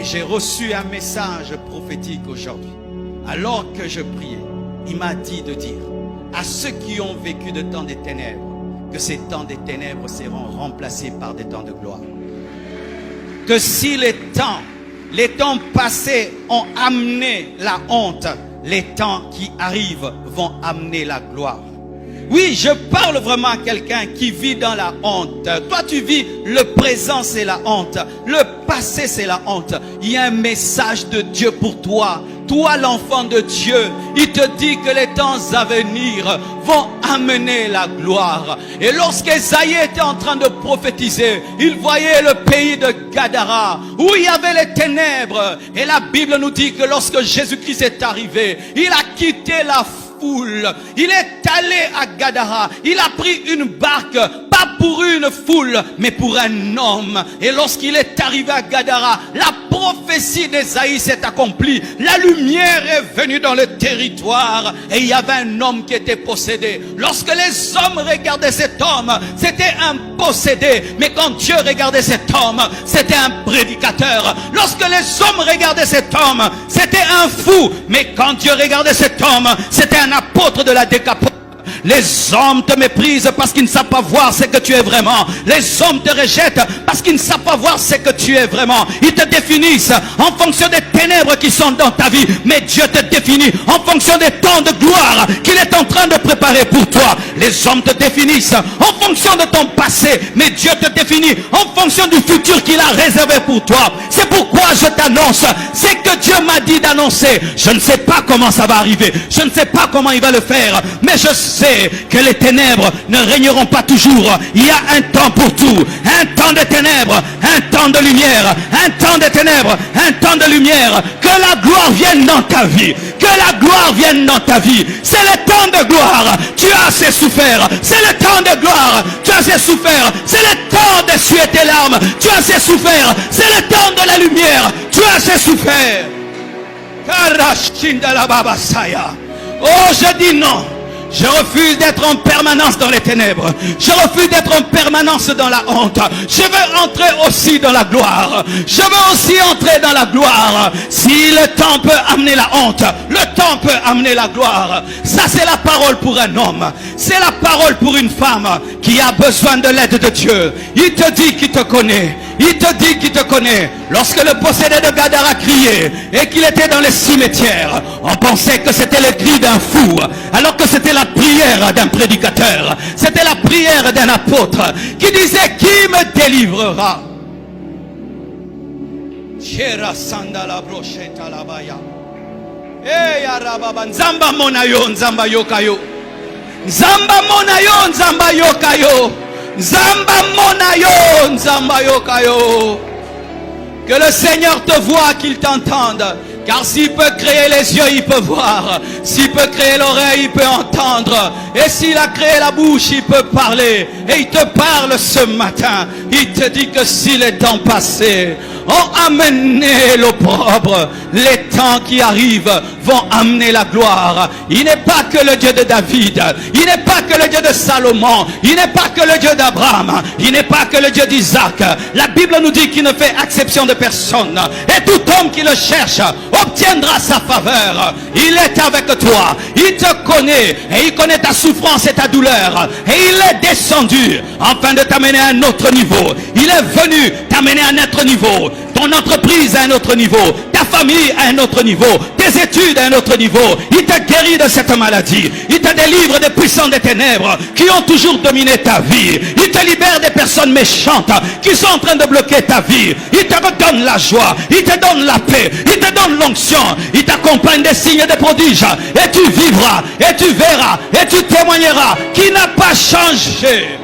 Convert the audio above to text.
Et j'ai reçu un message prophétique aujourd'hui. Alors que je priais, il m'a dit de dire à ceux qui ont vécu de temps des ténèbres que ces temps des ténèbres seront remplacés par des temps de gloire. Que si les temps passés ont amené la honte, les temps qui arrivent vont amener la gloire. Oui, je parle vraiment à quelqu'un qui vit dans la honte. Toi, tu vis le présent, c'est la honte. Le passé, c'est la honte. Il y a un message de Dieu pour toi. Toi, l'enfant de Dieu, il te dit que les temps à venir vont amener la gloire. Et lorsqu'Ésaïe était en train de prophétiser, il voyait le pays de Gadara, où il y avait les ténèbres. Et la Bible nous dit que lorsque Jésus-Christ est arrivé, il a quitté la foule. Il est allé à Gadara. Il a pris une barque, pas pour une foule, mais pour un homme. Et lorsqu'il est arrivé à Gadara, la prophétie d'Ésaïe s'est accomplie. La lumière est venue dans le territoire. Et il y avait un homme qui était possédé. Lorsque les hommes regardaient cet homme, c'était un possédé. Mais quand Dieu regardait cet homme, c'était un prédicateur. Lorsque les hommes regardaient cet homme, c'était un fou. Mais quand Dieu regardait cet homme, c'était un apôtre de la décapole. Les hommes te méprisent parce qu'ils ne savent pas voir ce que tu es vraiment. Les hommes te rejettent parce qu'ils ne savent pas voir ce que tu es vraiment. Ils te définissent en fonction des ténèbres qui sont dans ta vie. Mais Dieu te définit en fonction des temps de gloire qu'il est en train de préparer pour toi. Les hommes te définissent en fonction de ton passé. Mais Dieu te définit en fonction du futur qu'il a réservé pour toi. C'est pourquoi je t'annonce ce que Dieu m'a dit d'annoncer. Je ne sais pas comment ça va arriver. Je ne sais pas comment il va le faire. Mais je sais que les ténèbres ne régneront pas toujours. Il y a un temps pour tout. Un temps de ténèbres, un temps de lumière. Un temps de ténèbres, un temps de lumière. Que la gloire vienne dans ta vie. Que la gloire vienne dans ta vie. C'est le temps de gloire. Tu as assez souffert. C'est le temps de gloire. Tu as assez souffert. C'est le temps d'essuyer tes larmes. Tu as assez souffert. C'est le temps de la lumière. Tu as assez souffert. Oh, je dis non. Je refuse d'être en permanence dans les ténèbres. Je refuse d'être en permanence dans la honte. Je veux entrer aussi dans la gloire. Je veux aussi entrer dans la gloire. Si le temps peut amener la honte, le temps peut amener la gloire. Ça, c'est la parole pour un homme. C'est la parole pour une femme qui a besoin de l'aide de Dieu. Il te dit qu'il te connaît. Il te dit qu'il te connaît. Lorsque le possédé de Gadara criait et qu'il était dans les cimetières, on pensait que c'était le cri d'un fou, alors que c'était la prière d'un prédicateur. C'était la prière d'un apôtre qui disait: qui me délivrera? Nzamba monayo, nzamba yokayo. Nzamba monayo, nzamba yokayo. Nzamba monayo, nzamba yokayo. Que le Seigneur te voie, qu'il t'entende. Car s'il peut créer les yeux, il peut voir. S'il peut créer l'oreille, il peut entendre. Et s'il a créé la bouche, il peut parler. Et il te parle ce matin. Il te dit que si les temps passés ont amené l'opprobre, les temps qui arrivent vont amener la gloire. Il n'est pas que le Dieu de David. Il n'est pas que le Dieu de Salomon. Il n'est pas que le Dieu d'Abraham. Il n'est pas que le Dieu d'Isaac. La Bible nous dit qu'il ne fait exception de personne. Et tout homme qui le cherche obtiendra sa faveur. Il est avec toi. Il te connaît. Et il connaît ta souffrance et ta douleur. Et il est descendu afin de t'amener à un autre niveau. Il est venu t'amener à un autre niveau. Ton entreprise à un autre niveau. Ta famille à un autre niveau. Tes études à un autre niveau. Il te guérit de cette maladie. Il te délivre des puissants des ténèbres qui ont toujours dominé ta vie. Il te libère des personnes méchantes qui sont en train de bloquer ta vie. Il te redonne la joie. Il te donne la paix. Il te donne l'onction. Il t'accompagne des signes et des prodiges. Et tu vivras. Et tu verras. Et tu témoigneras qu'il n'a pas changé.